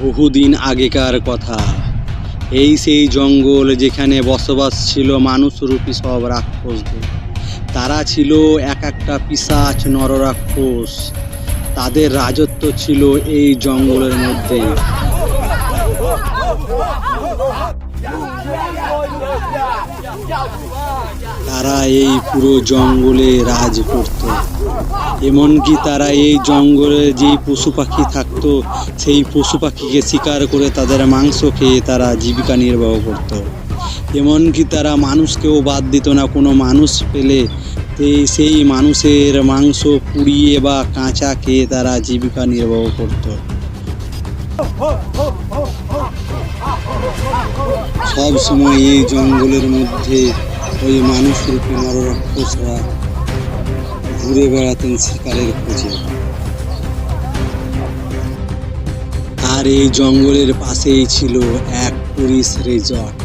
বহুদিন আগেকার কথা। এই সেই জঙ্গল যেখানে বসবাস ছিল মানুষরূপী সব রাক্ষসদের। তারা ছিল এক একটা পিশাচ নররাক্ষস। তাদের রাজত্ব ছিল এই জঙ্গলের মধ্যে। তারা এই পুরো জঙ্গলে রাজ করত। এমনকি তারা এই জঙ্গলে যেই পশু পাখি থাকতো সেই পশু পাখিকে শিকার করে তাদের মাংস খেয়ে তারা জীবিকা নির্বাহ করত। এমনকি তারা মানুষকেও বাদ দিত না। কোনো মানুষ পেলে সেই মানুষের মাংস পুড়িয়ে বা কাঁচা খেয়ে তারা জীবিকা নির্বাহ করত। সব সময় এই জঙ্গলের মধ্যে ওই মানুষরূপী নররাক্ষসরা ঘুরে বেড়াতেন শিকারের খোঁজে। আর এই জঙ্গলের পাশেই ছিল এক টুরিস্ট রিসর্ট,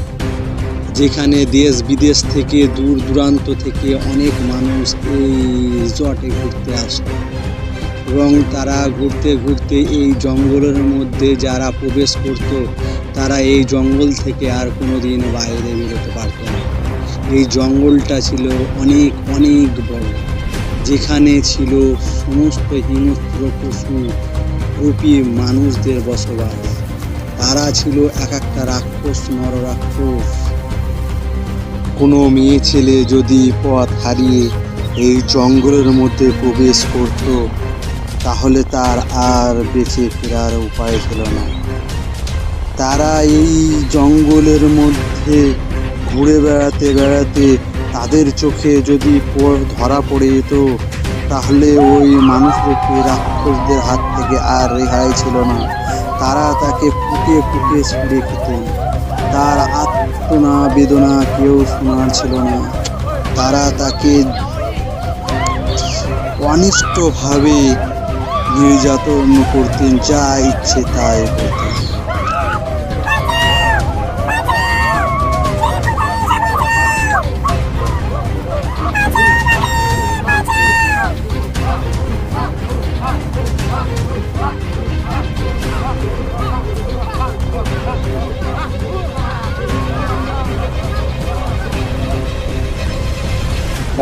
যেখানে দেশ বিদেশ থেকে দূর দূরান্ত থেকে অনেক মানুষ এই রিসর্টে ঘুরতে আসত। এবং তারা ঘুরতে ঘুরতে এই জঙ্গলের মধ্যে যারা প্রবেশ করত তারা এই জঙ্গল থেকে আর কোনো দিন বাইরে বেরোতে পারত না। এই জঙ্গলটা ছিল অনেক অনেক বড়, যেখানে ছিল সমস্ত হিংস্র পশু রূপী মানুষদের বসবাস। তারা ছিল এক একটা রাক্ষস নররাক্ষস। কোনো মেয়ে ছেলে যদি পথ হারিয়ে এই জঙ্গলের মধ্যে প্রবেশ করত তাহলে তার আর বেঁচে ফেরার উপায় ছিল না। তারা এই জঙ্গলের মধ্যে ঘুরে বেড়াতে বেড়াতে তাদের চোখে যদি ধরা পড়ে যেত তাহলে ওই মানুষরূপী রাক্ষসদের হাত থেকে আর রেহাই ছিল না। তারা তাকে ফুটে ফুটে ছুঁড়ে খেতেন। তার আত্মনা বেদনা কেউ শোনার ছিল না। তারা তাকে অনিষ্টভাবে নির্যাতন করতেন, যা ইচ্ছে তাই করতেন।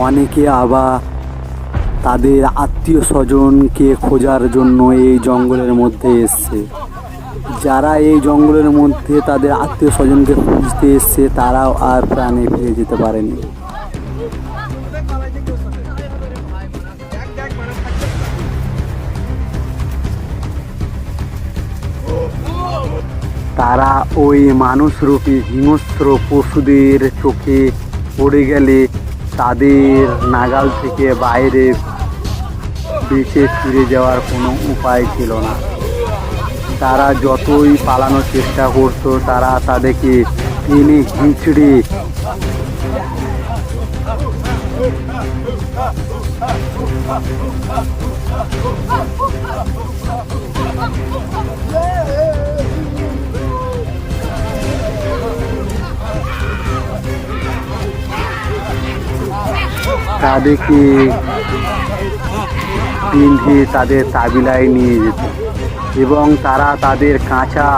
অনেকে আবার তাদের আত্মীয় স্বজনকে খোঁজার জন্য এই জঙ্গলের মধ্যে এসছে। যারা এই জঙ্গলের মধ্যে তাদের আত্মীয় স্বজনকে খুঁজতে এসছে তারাও আর প্রাণে ফিরে যেতে পারেনি। তারা ওই মানুষরূপী হিংস্র পশুদের চোখে পড়ে গেলে তাদের নাগাল থেকে বাইরে বেঁচে ফিরে যাওয়ার কোনো উপায় ছিল না। তারা যতই পালানোর চেষ্টা করত তারা তাদেরকে টেনে হিঁচড়ে তাদেরকে পিঁধে তাদের তাবিলায় নিয়ে যেত এবং তারা তাদের কাঁচা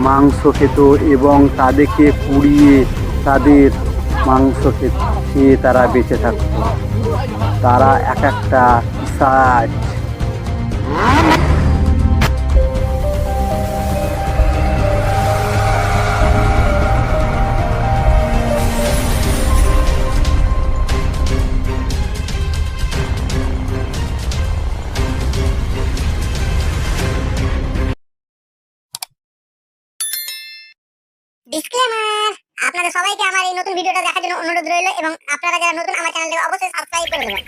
মাংস খেত এবং তাদেরকে পুড়িয়ে তাদের মাংস খেয়ে তারা বেঁচে থাকত। তারা এক একটা পিশাচ। ডিসক্লেমার, আপনাদের সবাইকে আমার এই নতুন ভিডিওটা দেখার জন্য অনুরোধ রইল এবং আপনারা যারা নতুন আমার চ্যানেলটাকে অবশ্যই সাবস্ক্রাইব করে দেবেন।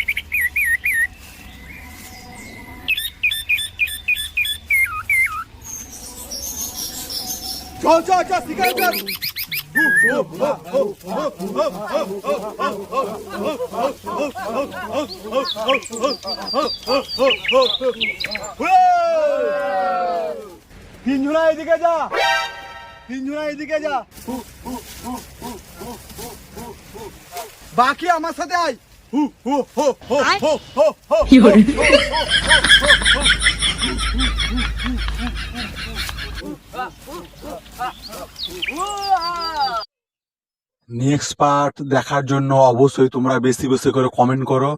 তিনজনা এদিকে যা, তিনজনা এদিকে যা, বাকি আমার সাথে আয়। কি নেক্সট পার্ট দেখার জন্য অবশ্যই তোমরা বেশি বেশি করে কমেন্ট করো।